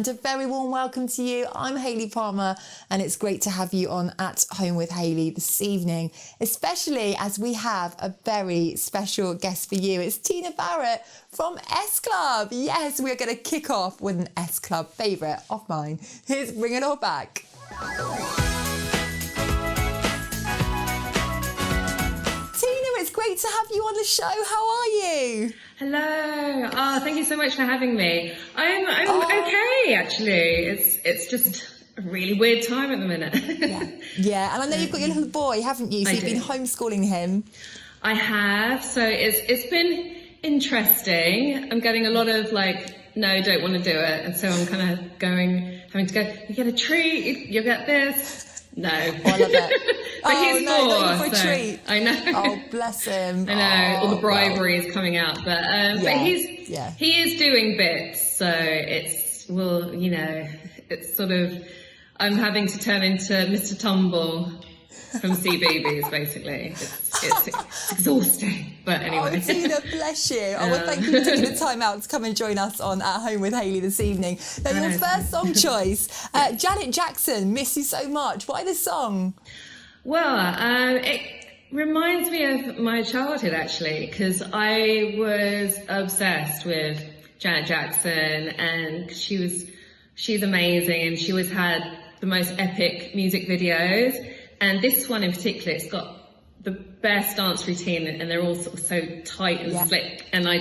and a very warm welcome to you. I'm Hayley Palmer, and it's great to have you on At Home with Hayley this evening, especially as we have a very special guest for you. It's Tina Barrett from S Club. Yes, we're going to kick off with an S Club favourite of mine. Here's Bring It All Back. It's great to have you on the show. How are you? Hello. Oh, thank you so much for having me. I'm okay, actually. It's just a really weird time at the minute. Yeah, and I know you've got your little boy, haven't you? So you've been homeschooling him. I have. So it's been interesting. I'm getting a lot of no, don't want to do it, and so I'm kind of having to go. You get a treat. You get this. No. Oh, I love it. But he's not four, for a treat. I know. Oh, bless him. I know, all the bribery is coming out, but he is doing bits, so it's sort of, I'm having to turn into Mr. Tumble from CBeebies, basically. It's exhausting, but anyway. Oh, Tina, bless you. Oh, well, thank you for taking the time out to come and join us on At Home with Hayley this evening. Now, your first song choice, Janet Jackson, Miss You So Much. Why this song? Well, it reminds me of my childhood, actually, because I was obsessed with Janet Jackson, and she's amazing, and she always had the most epic music videos. And this one in particular, it's got the best dance routine, and they're all sort of so tight and slick. And I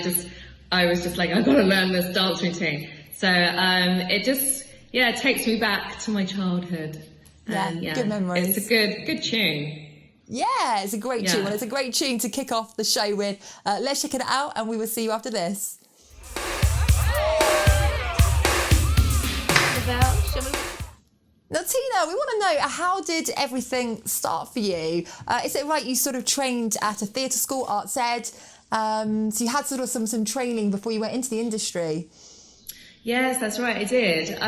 was just like, I've got to learn this dance routine. So it takes me back to my childhood. Good memories. It's a good tune. Yeah, it's a great tune. Well, it's a great tune to kick off the show with. Let's check it out, and we will see you after this. Now, Tina, we want to know, how did everything start for you? Is it right you sort of trained at a theatre school, Arts Ed? So you had sort of some training before you went into the industry? Yes, that's right, I did.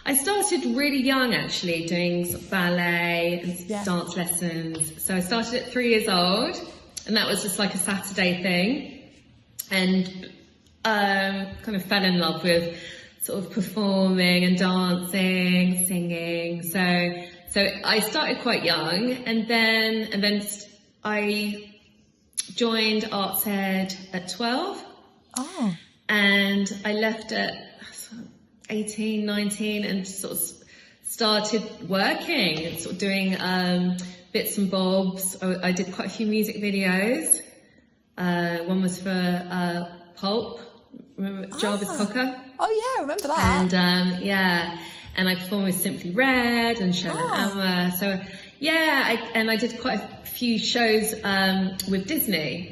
I started really young, actually, doing sort of ballet and dance lessons. So I started at 3 years old, and that was just like a Saturday thing. And kind of fell in love with sort of performing and dancing, singing. So I started quite young, and then I joined Arts Ed at 12. Oh. And I left at 18, 19, and sort of started working and sort of doing bits and bobs. I did quite a few music videos. One was for Pulp, remember Jarvis Cocker? Oh yeah, I remember that. And and I performed with Simply Red and Shannon Ammer. So I did quite a few shows with Disney.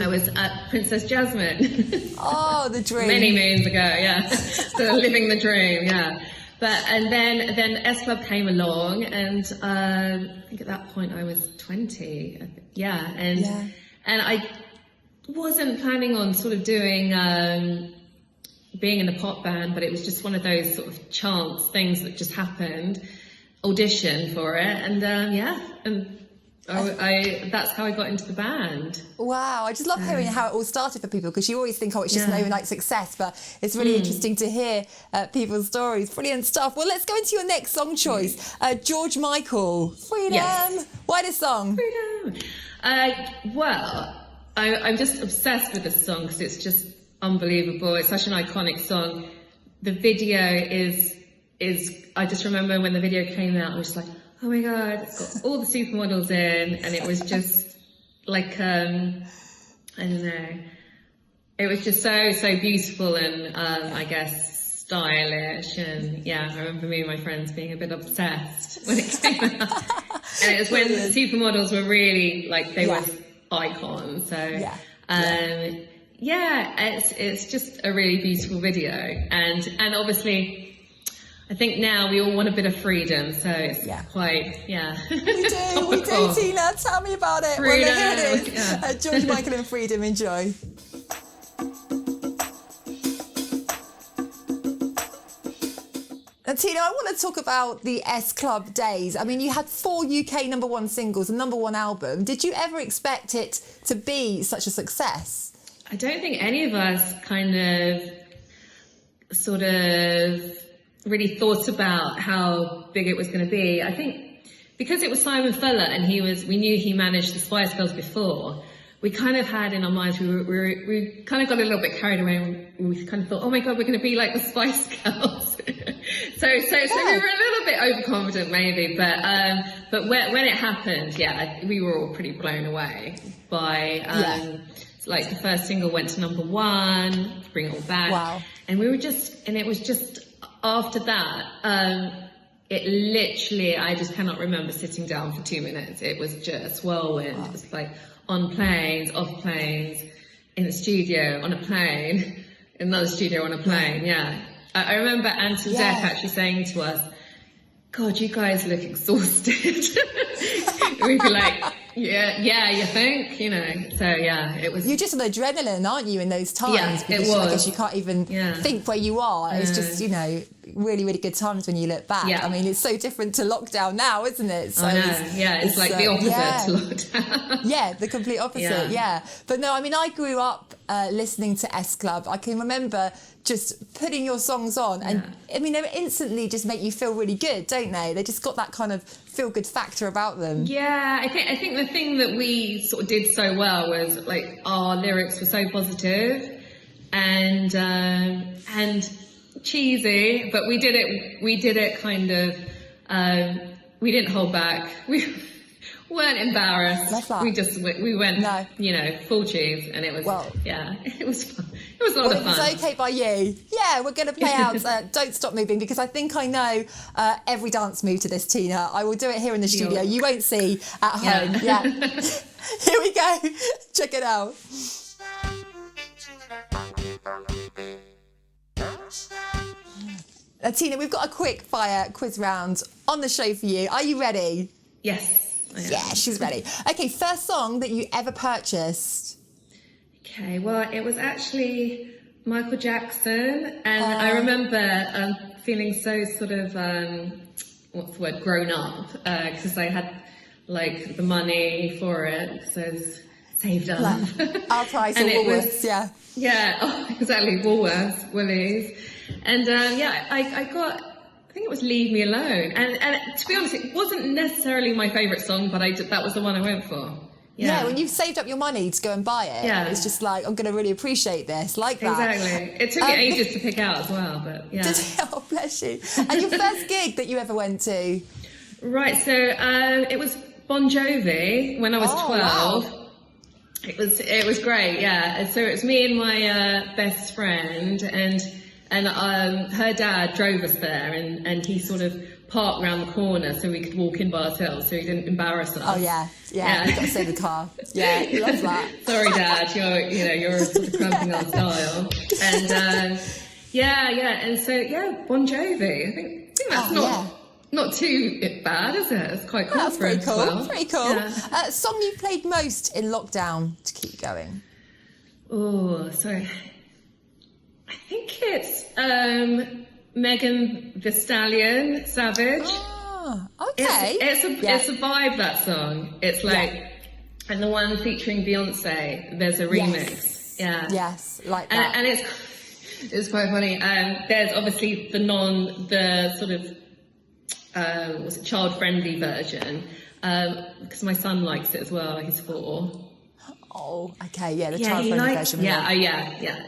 I was at Princess Jasmine. Oh, the dream. Many moons ago, yeah. So living the dream, yeah. But and then S Club came along, and I think at that point I was 20. And I wasn't planning on sort of doing being in a pop band, but it was just one of those sort of chance things that just happened. Auditioned for it, and that's how I got into the band. Wow, I just love hearing how it all started for people, because you always think, it's just an overnight success, but it's really interesting to hear people's stories. Brilliant stuff. Well, let's go into your next song choice. George Michael, Freedom. Yes. Why this song? Freedom. I'm just obsessed with this song because it's just unbelievable. It's such an iconic song. The video is I just remember when the video came out, I was like, oh my God, it's got all the supermodels in, and it was just like, I don't know, it was just so beautiful and I guess stylish, and I remember me and my friends being a bit obsessed when it came out. And it was when the supermodels were really they were icons, so it's just a really beautiful video, and obviously I think now we all want a bit of freedom, so it's quite, We do, Tina. Tell me about it. Freedom. Well, here it is. George Michael and Freedom. Enjoy. Now, Tina, I want to talk about the S Club days. I mean, you had 4 UK #1 singles, a #1 album. Did you ever expect it to be such a success? I don't think any of us kind of sort of really thought about how big it was going to be. I think because it was Simon Fuller and we knew he managed the Spice Girls before, we kind of had in our minds, we kind of got a little bit carried away and we kind of thought, oh my God, we're going to be like the Spice Girls. so we were a little bit overconfident maybe, but when it happened, we were all pretty blown away by, like the first single went to #1, Bring It All Back. Wow. And it was just after that, it literally, I just cannot remember sitting down for 2 minutes. It was just whirlwind. Wow. It was like on planes, off planes, in the studio, on a plane, in another studio, on a plane. Yeah. I remember Anton Deck actually saying to us, God, you guys look exhausted. We'd be like, yeah, you think? You know, so yeah, it was... You're just on adrenaline, aren't you, in those times? Yeah, because it was. I guess you can't even think where you are. It's just, you know, really, really good times when you look back. Yeah. I mean, it's so different to lockdown now, isn't it? So I know, it's like the opposite to lockdown. Yeah, the complete opposite, yeah. But no, I mean, I grew up listening to S Club. I can remember just putting your songs on and I mean, they instantly just make you feel really good, don't they? They just got that kind of feel-good factor about them. Yeah, I think the thing that we sort of did so well was like our lyrics were so positive and cheesy, but we did it kind of, we didn't hold back. We weren't embarrassed. We went, you know, full cheese, and it was, it was fun. It was a lot of fun. It was okay by you. Yeah, we're going to play out Don't Stop Moving, because I think I know every dance move to this, Tina. I will do it here in the studio. You won't see at home. Yeah. Here we go. Check it out. Tina, we've got a quick fire quiz round on the show for you. Are you ready? Yes. Yeah, she's ready. Okay, first song that you ever purchased? Okay, well, it was actually Michael Jackson, and I remember feeling so sort of, what's the word, grown up, because I had, like, the money for it, so it was saved up. Our price or Woolworths, Yeah, exactly, Woolworths, Woolies. And, I got... I think it was Leave Me Alone. And to be honest, it wasn't necessarily my favourite song, but that was the one I went for. Yeah, when you've saved up your money to go and buy it, it's just like, I'm going to really appreciate this, like that. Exactly. It took me ages to pick out as well, but yeah. Oh, bless you. And your first gig that you ever went to? Right, so it was Bon Jovi when I was 12. Wow. It was great, yeah. And so it was me and my best friend, and her dad drove us there, and he sort of parked around the corner so we could walk in by ourselves, so he didn't embarrass us. Oh yeah, you've got to save the car. Yeah, love that. Sorry, Dad, you're sort of cramping our style. And and so Bon Jovi. I think that's not too bad, is it? It's quite cool. That's pretty cool. Well. Pretty cool. Yeah. Song you played most in lockdown to keep going? Oh, sorry. I think it's Megan Thee Stallion, Savage. Oh, okay. It's a vibe, that song. It's like, and the one featuring Beyonce, there's a remix. Yes, like that. And it's quite funny. There's obviously the sort of child-friendly version, because my son likes it as well. He's 4. Oh, okay, the child-friendly version. Yeah.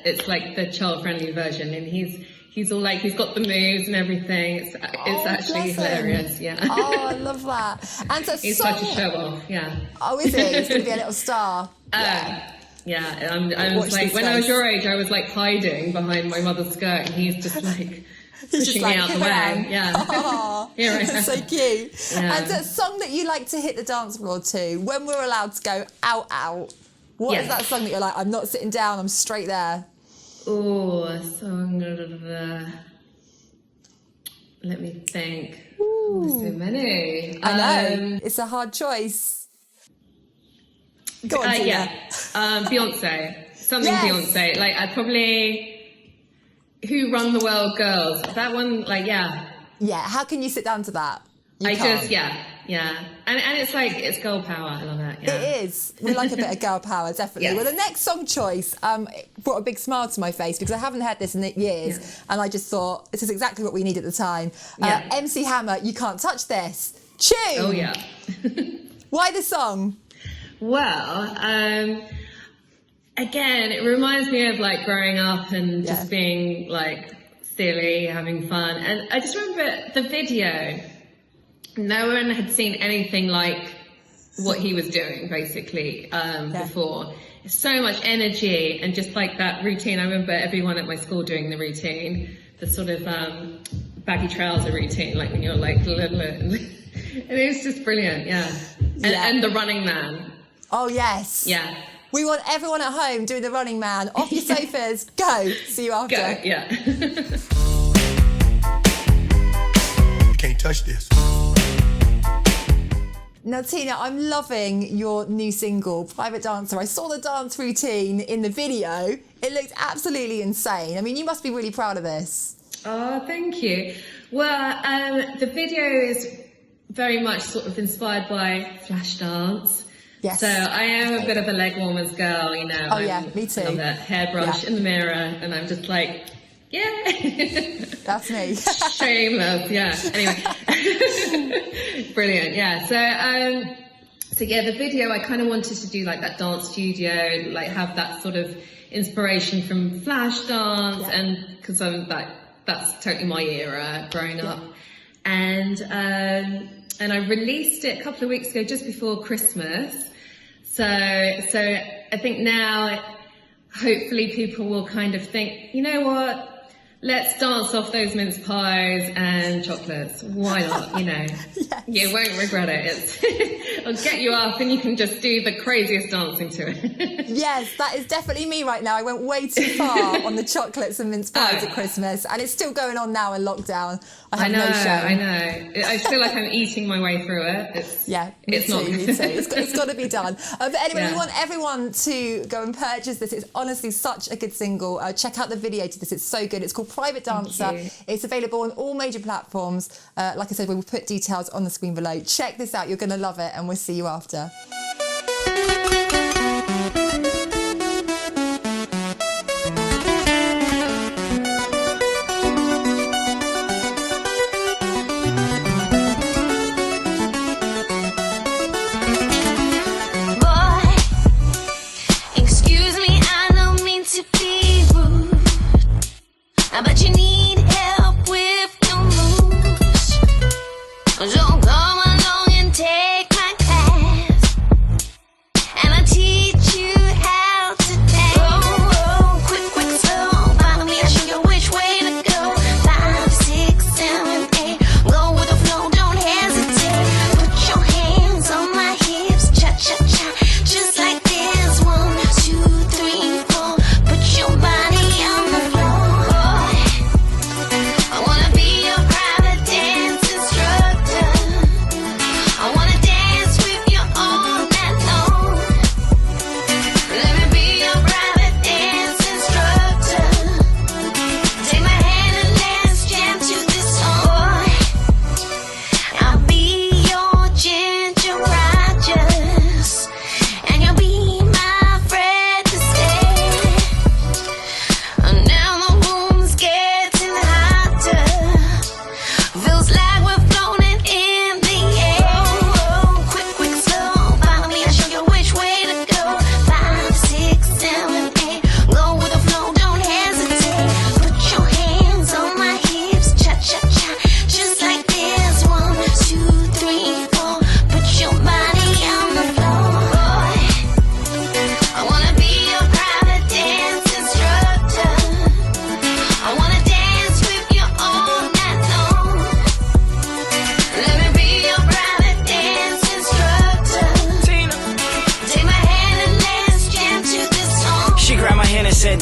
It's like the child-friendly version, and he's all like, he's got the moves and everything. It's actually hilarious. Yeah. Oh, I love that. And so he's such a show-off. Yeah. Oh, is he? He's going to be a little star. Yeah. I was like, when I was your age, I was like hiding behind my mother's skirt, and he's just like pushing me out the way. Yeah. Oh, here I am. So cute. Yeah. And a song that you like to hit the dance floor to when we're allowed to go out. What is that song that you're like, I'm not sitting down, I'm straight there? Oh, a song. Let me think. Ooh. So many. I know. It's a hard choice. Go on, Tina. Beyonce. Something Beyonce. Like, I probably... Who Run the World Girls. That one, like, Yeah, how can you sit down to that? You can't. And it's like, it's girl power. I love it. Yeah. It is. We like a bit of girl power, definitely. Yes. Well, the next song choice brought a big smile to my face because I haven't heard this in years, and I just thought this is exactly what we need at the time. MC Hammer, You Can't Touch This. Tune. Oh yeah. Why the song? Well, again, it reminds me of like growing up and just being like silly, having fun. And I just remember the video. No one had seen anything like what he was doing, basically, before. So much energy and just like that routine. I remember everyone at my school doing the routine, the sort of baggy trouser routine, like when you're like, and it was just brilliant, and the Running Man. Oh, yes. Yeah. We want everyone at home doing the Running Man. Off your sofas, go. See you after. Go, yeah. You can't touch this. Now, Tina, I'm loving your new single, Private Dancer. I saw the dance routine in the video. It looked absolutely insane. I mean, you must be really proud of this. Oh, thank you. Well, the video is very much sort of inspired by Flashdance. Yes. So I am a bit of a leg warmers girl, you know. Oh, yeah, me too. I love that hairbrush in the mirror, and I'm just like, yeah. That's me. Shameless, yeah. Anyway. Brilliant, yeah. So yeah, the video, I kind of wanted to do like that dance studio, like have that sort of inspiration from Flashdance, and because I'm like, that's totally my era growing up. And I released it a couple of weeks ago, just before Christmas. So I think now, hopefully people will kind of think, you know what? Let's dance off those mince pies and chocolates. Why not? You know, you won't regret it. I'll get you up and you can just do the craziest dancing to it. Yes, that is definitely me right now. I went way too far on the chocolates and mince pies at Christmas, and it's still going on now in lockdown. I know. I feel like I'm eating my way through it. Me too. It's got to be done. But anyway, we want everyone to go and purchase this. It's honestly such a good single. Check out the video to this. It's so good. It's called Private Dancer. It's available on all major platforms. Like I said, we will put details on the screen below. Check this out. You're going to love it, and we'll see you after. But you need help with your moves. So come along and take my class, and I'll teach you how to dance. Oh, quick, slow. Follow me, I'll show you which way to go. 5, 6, 7, 8. Go with the flow, don't hesitate. Put your hands on my hips, cha-cha-cha, just like this. 1, 2, 3, 4. Put your body on the floor.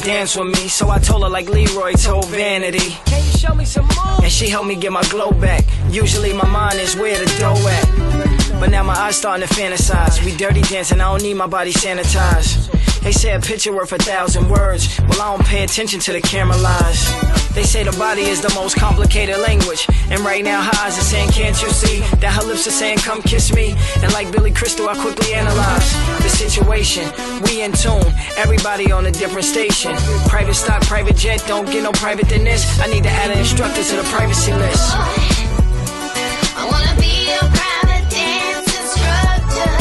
Dance with me, so I told her like Leroy told Vanity. Can you show me some moves? And she helped me get my glow back. Usually my mind is where the dough at, but now my eyes starting to fantasize. We dirty dancing, I don't need my body sanitized. They say a picture worth 1,000 words. Well, I don't pay attention to the camera lies. They say the body is the most complicated language. And right now her eyes are saying, can't you see that her lips are saying, come kiss me? And like Billy Crystal, I quickly analyze the situation. We in tune, everybody on a different station. Private stock, private jet, don't get no private than this. I need to add an instructor to the privacy list. I wanna be your private dance instructor.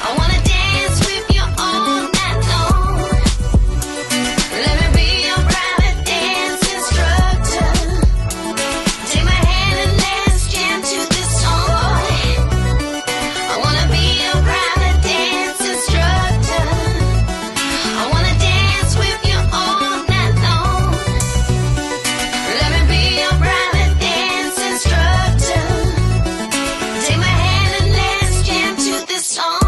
I wanna dance with you all night long. Let me be your private dance instructor. Take my hand and let's jam to this song. I wanna be your private dance instructor. I wanna dance with you all night long. Let me be your private dance instructor. Take my hand and let's jam to this song.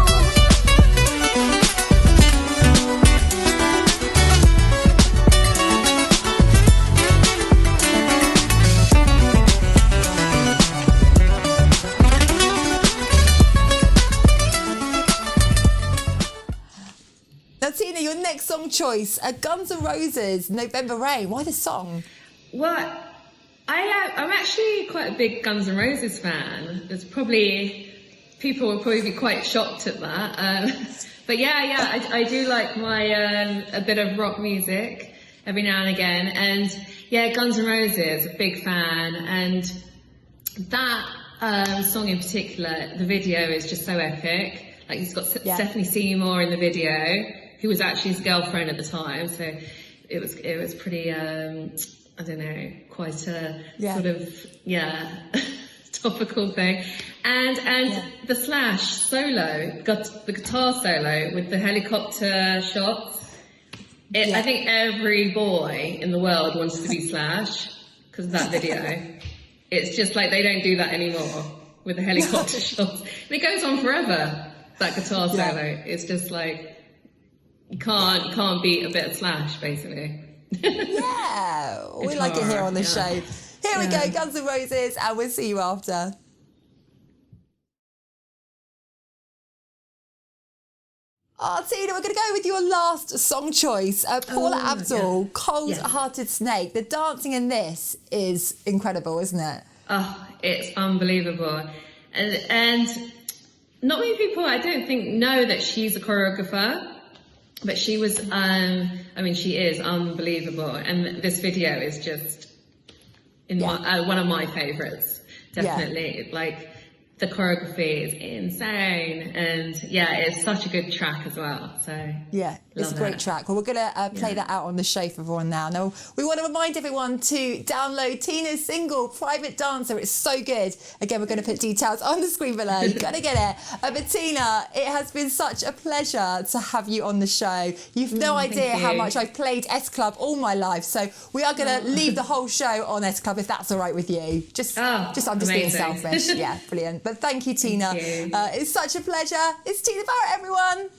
Now, Tina, your next song choice, Guns N' Roses, November Rain. Why this song? Well, I'm actually quite a big Guns N' Roses fan. There's probably, people will probably be quite shocked at that. But yeah, I do like my, a bit of rock music every now and again. And yeah, Guns N' Roses, a big fan. And that song in particular, the video is just so epic. Like, he's got Stephanie Seymour in the video, who was actually his girlfriend at the time. So it was pretty, I don't know, quite a sort of, topical thing. And the Slash solo, got the guitar solo with the helicopter shots. I think every boy in the world wants to be Slash because of that video. It's just like, they don't do that anymore with the helicopter shots. And it goes on forever, that guitar solo. It's just like, you can't beat a bit of Slash, basically. Yeah, we like it here on the show. Here we go, Guns N' Roses, and we'll see you after. Oh, Tina, we're going to go with your last song choice, Paula Abdul, Cold Hearted Snake. The dancing in this is incredible, isn't it? Oh, it's unbelievable. And not many people, I don't think, know that she's a choreographer. But she was, she is unbelievable. And this video is just one of my favourites, definitely. Like, the choreography is insane. And it's such a good track as well. So yeah, it's a great track. Well, we're going to play that out on the show for everyone now. Now, we want to remind everyone to download Tina's single, Private Dancer. It's so good. Again, we're going to put details on the screen below. You've got to get it. But Tina, it has been such a pleasure to have you on the show. You've no idea how much I've played S Club all my life. So we are going to leave the whole show on S Club, if that's all right with you. I'm just being selfish. Yeah, brilliant. But thank you, Tina. It's such a pleasure. It's Tina Barrett, everyone.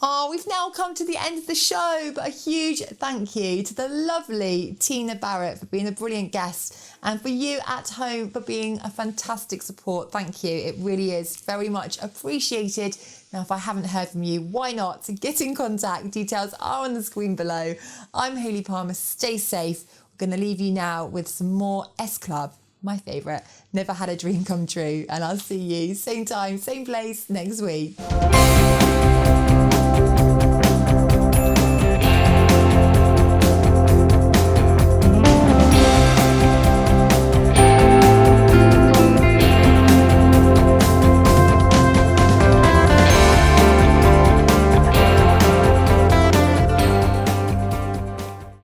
Oh, we've now come to the end of the show, but a huge thank you to the lovely Tina Barrett for being a brilliant guest, and for you at home for being a fantastic support. Thank you. It really is very much appreciated. Now, if I haven't heard from you, why not? Get in contact. Details are on the screen below. I'm Hayley Palmer. Stay safe. We're going to leave you now with some more S Club, my favourite. Never Had a Dream Come True. And I'll see you same time, same place next week.